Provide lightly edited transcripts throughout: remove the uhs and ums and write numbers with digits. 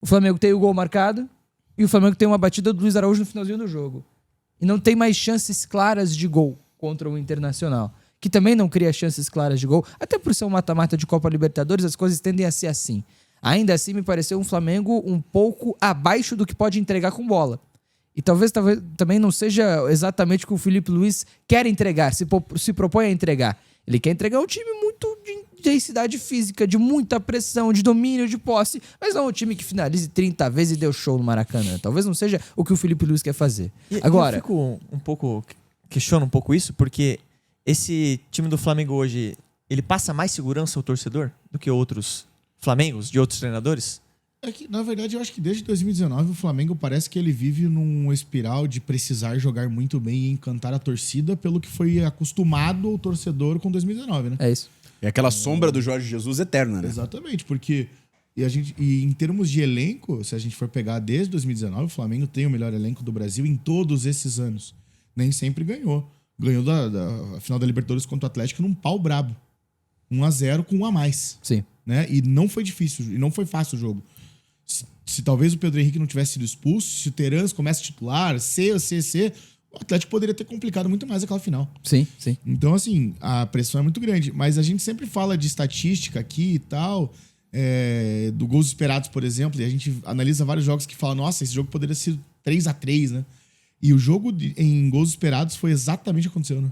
O Flamengo tem o gol marcado e o Flamengo tem uma batida do Luiz Araújo no finalzinho do jogo. E não tem mais chances claras de gol contra o Internacional, que também não cria chances claras de gol. Até por ser um mata-mata de Copa Libertadores, as coisas tendem a ser assim. Ainda assim, me pareceu um Flamengo um pouco abaixo do que pode entregar com bola. E talvez também não seja exatamente o que o Felipe Luiz quer entregar, se propõe a entregar. Ele quer entregar um time muito de densidade física, de muita pressão, de domínio, de posse, mas não um time que finalize 30 vezes e deu show no Maracanã. Talvez não seja o que o Felipe Luiz quer fazer. Agora, eu fico questiono um pouco isso, porque esse time do Flamengo hoje, ele passa mais segurança ao torcedor do que outros Flamengos de outros treinadores? É que, na verdade, eu acho que desde 2019 o Flamengo parece que ele vive num espiral de precisar jogar muito bem e encantar a torcida pelo que foi acostumado o torcedor com 2019, né? é isso. É aquela sombra do Jorge Jesus eterna, né? Exatamente, porque e em termos de elenco, se a gente for pegar desde 2019, o Flamengo tem o melhor elenco do Brasil em todos esses anos. Nem sempre ganhou. Ganhou a final da Libertadores contra o Atlético num pau brabo. 1-0 com um a mais. Sim. Né? E não foi difícil, e não foi fácil o jogo. Se talvez o Pedro Henrique não tivesse sido expulso, se o Terans começa a titular, o Atlético poderia ter complicado muito mais aquela final. Sim, sim. Então, assim, a pressão é muito grande. Mas a gente sempre fala de estatística aqui e tal, do gols esperados, por exemplo, e a gente analisa vários jogos que falam, nossa, esse jogo poderia ser 3-3, né? E o jogo em gols esperados foi exatamente o que aconteceu, né?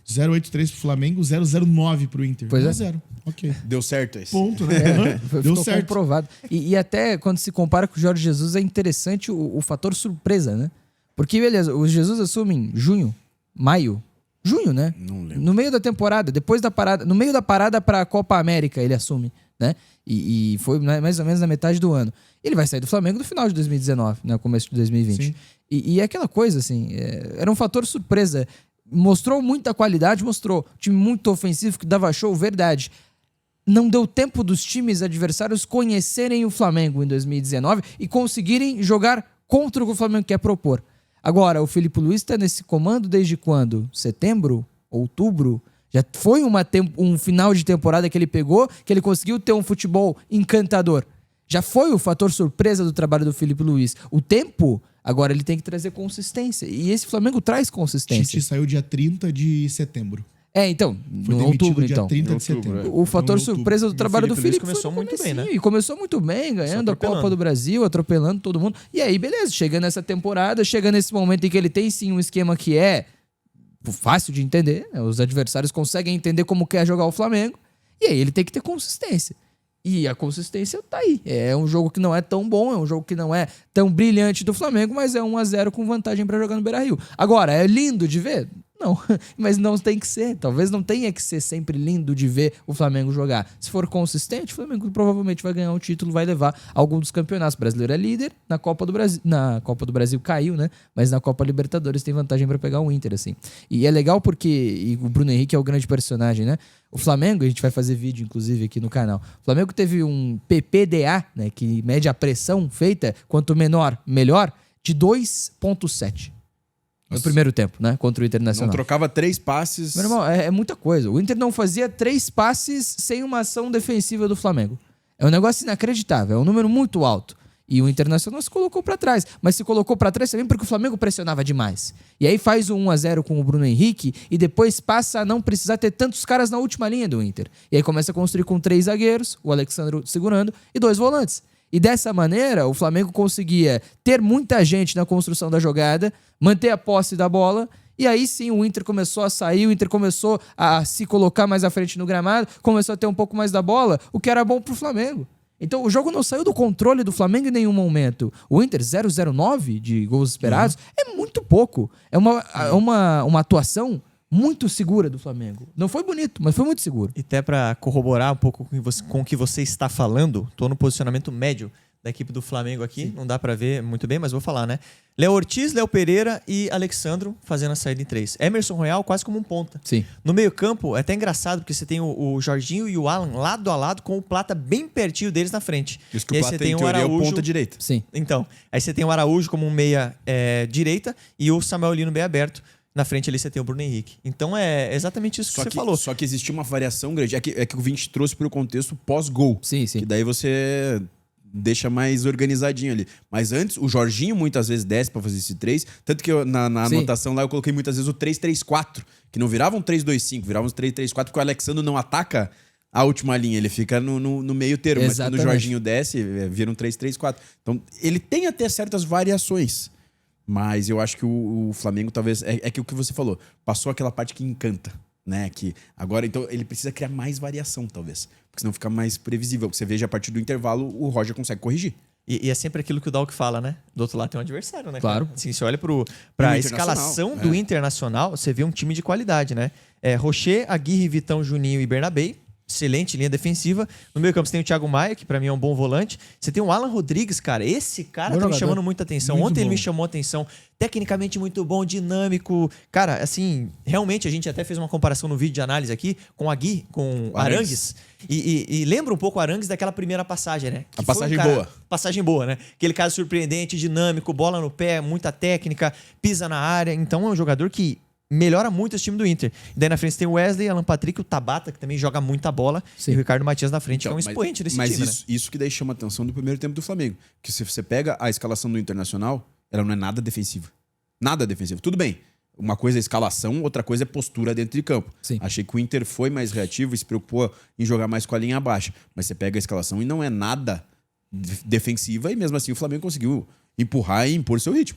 0,83 pro Flamengo, 0,09 pro Inter. Pois é. 1-0. Ok. Deu certo esse. Ponto, né? Deu Ficou certo. comprovado. E até quando se compara com o Jorge Jesus, é interessante o fator surpresa, né? Porque, beleza, o Jesus assume em junho, né? Não lembro. No meio da temporada, depois da parada, no meio da parada pra Copa América, ele assume, né? E foi mais ou menos na metade do ano. Ele vai sair do Flamengo no final de 2019, né? Começo de 2020. Sim. E é aquela coisa, assim, era um fator surpresa. Mostrou muita qualidade, mostrou. Time muito ofensivo, que dava show, verdade. Não deu tempo dos times adversários conhecerem o Flamengo em 2019 e conseguirem jogar contra o que o Flamengo quer propor. Agora, o Felipe Luiz está nesse comando desde quando? Setembro? Outubro? Já foi um final de temporada que ele pegou, que ele conseguiu ter um futebol encantador. Já foi o fator surpresa do trabalho do Felipe Luiz. O tempo, agora ele tem que trazer consistência. E esse Flamengo traz consistência. Tite saiu dia 30 de setembro. Então, Foi no demitido outubro, dia então. 30 de Outubro, setembro. O fator Então, em surpresa do outubro. trabalho do Felipe Luiz Felipe começou foi no muito bem, né? comecinho, e começou muito bem, ganhando a atropelando. Copa do Brasil, atropelando todo mundo. E aí, beleza, chega nessa temporada, chega nesse momento em que ele tem sim um esquema que é fácil de entender, né? Os adversários conseguem entender como quer jogar o Flamengo, e aí ele tem que ter consistência. E a consistência tá aí. É um jogo que não é tão bom, é um jogo que não é tão brilhante do Flamengo, mas é 1-0 com vantagem pra jogar no Beira-Rio. Agora, é lindo de ver? Não, mas não tem que ser. Talvez não tenha que ser sempre lindo de ver o Flamengo jogar. Se for consistente, o Flamengo provavelmente vai ganhar um título, vai levar algum dos campeonatos. O brasileiro é líder, na Copa do Brasil caiu, né? Mas na Copa Libertadores tem vantagem pra pegar o Inter, assim. E é legal porque o Bruno Henrique é o grande personagem, né? O Flamengo, a gente vai fazer vídeo, inclusive, aqui no canal. O Flamengo teve um PPDA, né? Que mede a pressão feita, quanto menor, melhor, de 2,7. No primeiro tempo, né? Contra o Internacional. Não trocava 3 passes. Meu irmão, é muita coisa. O Inter não fazia 3 passes sem uma ação defensiva do Flamengo. É um negócio inacreditável. É um número muito alto. E o Internacional se colocou pra trás. Mas se colocou pra trás também porque o Flamengo pressionava demais. E aí faz o 1-0 com o Bruno Henrique e depois passa a não precisar ter tantos caras na última linha do Inter. E aí começa a construir com 3 zagueiros, o Alexandre segurando, e 2 volantes. E dessa maneira, o Flamengo conseguia ter muita gente na construção da jogada, manter a posse da bola, e aí sim o Inter começou a sair, o Inter começou a se colocar mais à frente no gramado, começou a ter um pouco mais da bola, o que era bom pro Flamengo. Então o jogo não saiu do controle do Flamengo em nenhum momento. O Inter 0,09 de gols esperados é muito pouco. É uma atuação muito segura do Flamengo. Não foi bonito, mas foi muito seguro. E até para corroborar um pouco com o que você está falando, tô no posicionamento médio da equipe do Flamengo aqui. Sim. Não dá para ver muito bem, mas vou falar, né? Léo Ortiz, Léo Pereira e Alexandro fazendo a saída em 3. Emerson Royal quase como um ponta. Sim. No meio campo, é até engraçado, porque você tem o Jorginho e o Alan lado a lado, com o Plata bem pertinho deles na frente. Isso que e o aí Plata você tem em o teoria é o Araújo, ponta direita. Sim. Então, aí você tem o Araújo como um meia direita e o Samuel Lino bem aberto. Na frente ali você tem o Bruno Henrique. Então é exatamente isso que você falou. Só que existia uma variação grande. É que o Vinci trouxe para o contexto pós-gol. Sim, sim. Que daí você deixa mais organizadinho ali. Mas antes, o Jorginho muitas vezes desce pra fazer esse 3. Tanto que na Sim. anotação lá eu coloquei muitas vezes o 3-3-4. Que não virava um 3-2-5, virava um 3-3-4, porque o Alexandre não ataca a última linha, ele fica no meio termo. Exatamente. Mas quando o Jorginho desce, vira um 3-3-4. Então, ele tem até certas variações. Mas eu acho que o Flamengo talvez... É que o que você falou, passou aquela parte que encanta, né? Que agora, então, ele precisa criar mais variação, talvez. Porque senão fica mais previsível. Você veja, a partir do intervalo, o Roger consegue corrigir. E é sempre aquilo que o Dalk fala, né? Do outro lado tem um adversário, né? Claro. Cara? Assim, você olha pra E o escalação Internacional, do Internacional, você vê um time de qualidade, né? Rocher, Aguirre, Vitão, Juninho e Bernabé. Excelente linha defensiva. No meio campo você tem o Thiago Maia, que pra mim é um bom volante. Você tem o Alan Rodrigues, cara. Esse cara Bom tá me jogador. chamando muita atenção. Muito Ontem ele bom. me chamou a atenção. Tecnicamente muito bom, dinâmico. Cara, assim, realmente a gente até fez uma comparação no vídeo de análise aqui com o Aguirre, com o Arangues. E lembra um pouco o Arangues daquela primeira passagem, né? Que A foi passagem cara- boa. Passagem boa, né? Aquele cara surpreendente, dinâmico, bola no pé, muita técnica, pisa na área. Então é um jogador que melhora muito esse time do Inter. E daí na frente você tem o Wesley, Alan Patrick, o Tabata, que também joga muita bola, Sim. e o Ricardo Matias na frente, que é um Então, expoente desse mas time, isso que daí chama a atenção do primeiro tempo do Flamengo. Que se você pega a escalação do Internacional, ela não é nada defensiva. Nada defensiva. Tudo bem. Uma coisa é escalação, outra coisa é postura dentro de campo. Sim. Achei que o Inter foi mais reativo e se preocupou em jogar mais com a linha baixa. Mas você pega a escalação e não é nada defensiva e mesmo assim o Flamengo conseguiu empurrar e impor seu ritmo.